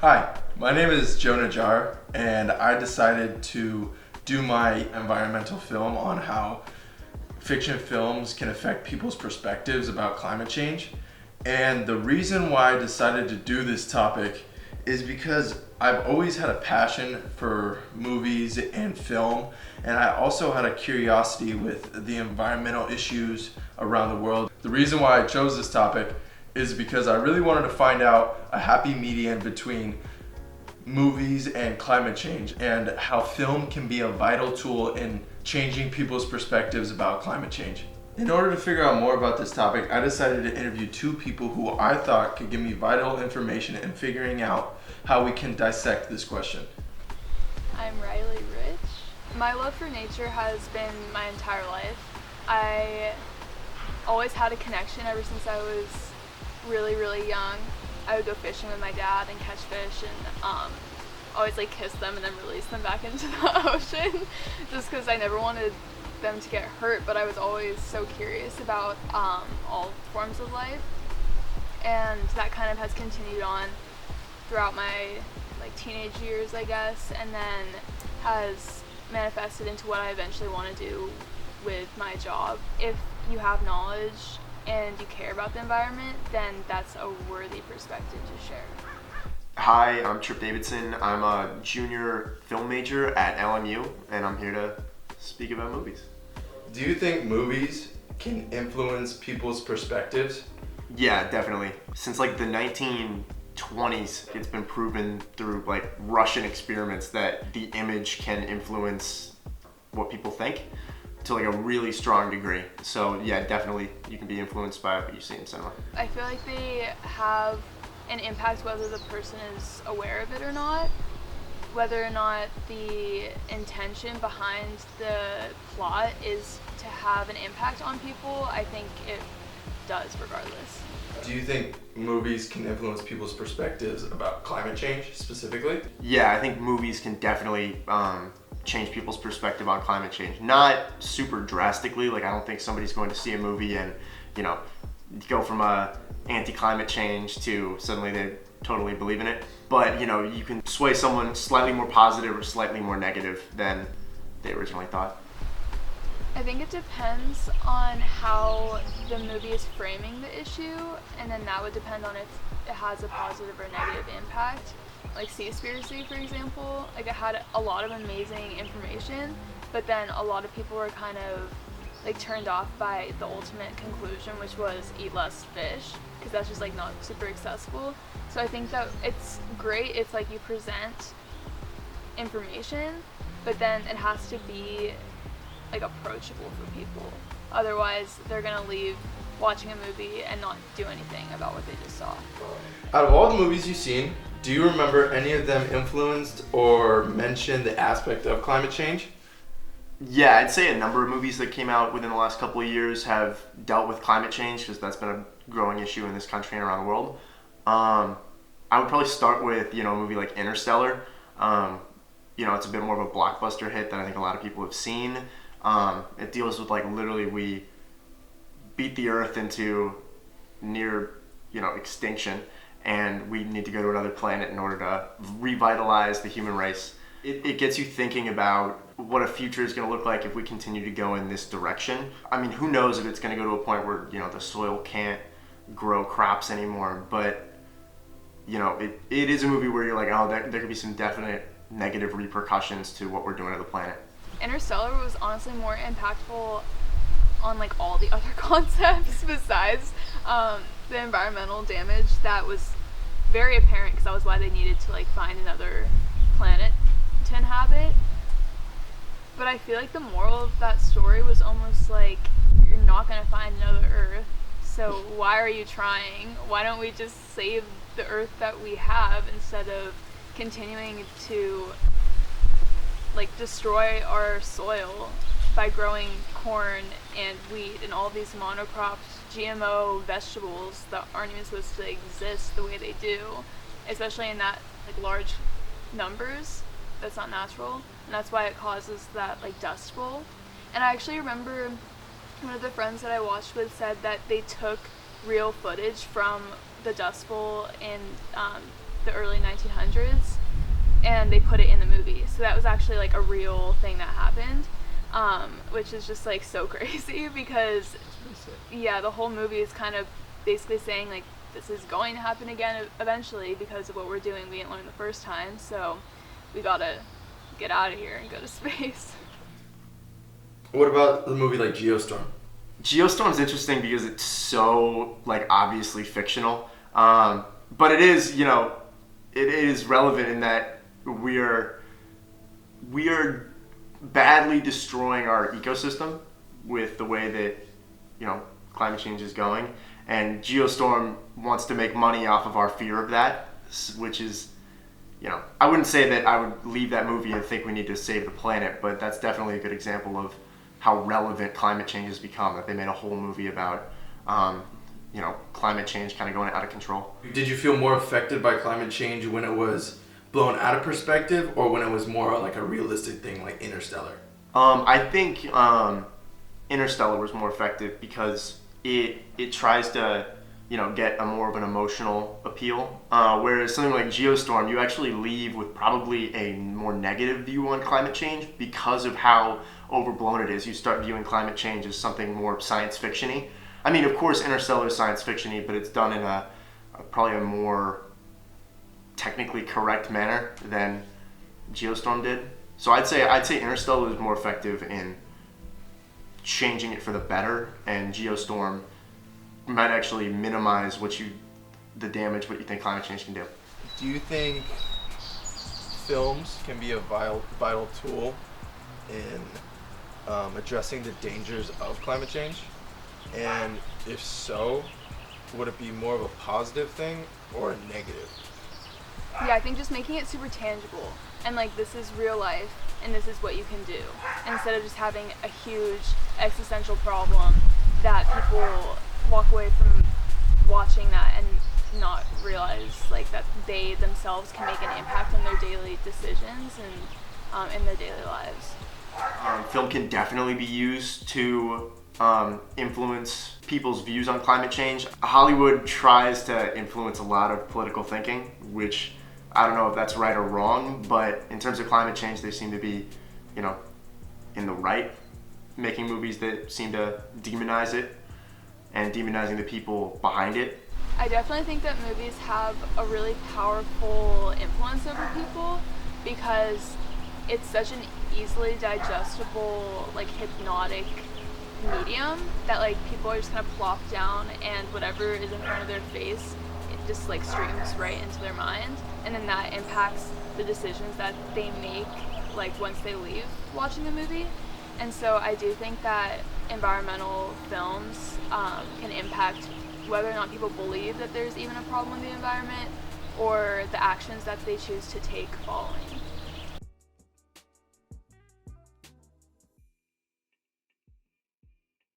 Hi, my name is Joe Najjar, and I decided to do my environmental film on how fiction films can affect people's perspectives about climate change. And the reason why I decided to do this topic is because I've always had a passion for movies and film, and I also had a curiosity with the environmental issues around the world. The reason why I chose this topic is because I really wanted to find out a happy median between movies and climate change and how film can be a vital tool in changing people's perspectives about climate change. In order to figure out more about this topic, I decided to interview two people who I thought could give me vital information in figuring out how we can dissect this question. I'm Riley Rich. My love for nature has been my entire life. I always had a connection ever since I was really young. I would go fishing with my dad and catch fish and always like kiss them and then release them back into the ocean just because I never wanted them to get hurt, but I was always so curious about all forms of life, and that kind of has continued on throughout my teenage years, I guess, and then has manifested into what I eventually want to do with my job. If you have knowledge and you care about the environment, then that's a worthy perspective to share. Hi, I'm Trip Davidson. I'm a junior film major at LMU, and I'm here to speak about movies. Do you think movies can influence people's perspectives? Yeah, definitely. Since the 1920s, it's been proven through Russian experiments that the image can influence what people think to a really strong degree. So yeah, definitely you can be influenced by what you see in cinema. I feel like they have an impact whether the person is aware of it or not. Whether or not the intention behind the plot is to have an impact on people, I think it does regardless. Do you think movies can influence people's perspectives about climate change specifically? Yeah, I think movies can definitely change people's perspective on climate change. Not super drastically, I don't think somebody's going to see a movie and, go from a anti-climate change to suddenly they totally believe in it. But, you can sway someone slightly more positive or slightly more negative than they originally thought. I think it depends on how the movie is framing the issue, and then that would depend on if it has a positive or negative impact. Like Seaspiracy, for example, it had a lot of amazing information, but then a lot of people were kind of turned off by the ultimate conclusion, which was eat less fish, because that's just not super accessible. So I think that it's great if you present information, but then it has to be approachable for people. Otherwise, they're gonna leave watching a movie and not do anything about what they just saw. Out of all the movies you've seen, do you remember any of them influenced or mentioned the aspect of climate change? Yeah, I'd say a number of movies that came out within the last couple of years have dealt with climate change, because that's been a growing issue in this country and around the world. I would probably start with, a movie like Interstellar. It's a bit more of a blockbuster hit that I think a lot of people have seen. It deals with literally we beat the Earth into near, extinction, and we need to go to another planet in order to revitalize the human race. It gets you thinking about what a future is going to look like if we continue to go in this direction. I mean, who knows if it's going to go to a point where, the soil can't grow crops anymore, but, it is a movie where you're there could be some definite negative repercussions to what we're doing to the planet. Interstellar was honestly more impactful on all the other concepts besides the environmental damage that was very apparent, because that was why they needed to find another planet to inhabit. But I feel the moral of that story was almost you're not going to find another Earth, so why are you trying? Why don't we just save the Earth that we have instead of continuing to destroy our soil by growing corn and wheat and all these monocropped GMO vegetables that aren't even supposed to exist the way they do, especially in that large numbers. That's not natural, and that's why it causes that dust bowl. And I actually remember one of the friends that I watched with said that they took real footage from the Dust Bowl in the early 1900s, and they put it in the movie. So that was actually like a real thing that happened, which is just like so crazy because yeah, the whole movie is kind of basically saying like this is going to happen again eventually because of what we're doing. We didn't learn the first time, so we gotta get out of here and go to space. What about the movie like Geostorm? Geostorm's interesting because it's so like obviously fictional, but it is, you know, it is relevant in that we are badly destroying our ecosystem with the way that, you know, climate change is going, and Geostorm wants to make money off of our fear of that, which is, you know, I wouldn't say that I would leave that movie and think we need to save the planet, but that's definitely a good example of how relevant climate change has become, that they made a whole movie about, you know, climate change kind of going out of control. Did you feel more affected by climate change when it was blown out of perspective or when it was more like a realistic thing like Interstellar? I think Interstellar was more effective because it tries to, you know, get a more of an emotional appeal, whereas something like Geostorm, you actually leave with probably a more negative view on climate change because of how overblown it is. You start viewing climate change as something more science fiction-y. I mean, of course, Interstellar is science fiction-y, but it's done in probably a more technically correct manner than Geostorm did. So I'd say Interstellar is more effective in changing it for the better, and Geostorm might actually minimize the damage what you think climate change can do. Do you think films can be a vital tool in addressing the dangers of climate change? And if so, would it be more of a positive thing or a negative? Yeah, I think just making it super tangible and like this is real life and this is what you can do, instead of just having a huge existential problem that people walk away from watching that and not realize like that they themselves can make an impact on their daily decisions and in their daily lives. Film can definitely be used to influence people's views on climate change. Hollywood tries to influence a lot of political thinking, which I don't know if that's right or wrong, but in terms of climate change, they seem to be, you know, in the right, making movies that seem to demonize it and demonizing the people behind it. I definitely think that movies have a really powerful influence over people because it's such an easily digestible, like hypnotic medium that like people are just kind of plopped down and whatever is in front of their face, it just like streams right into their mind, and then that impacts the decisions that they make like once they leave watching the movie. And so I do think that environmental films can impact whether or not people believe that there's even a problem with the environment or the actions that they choose to take following.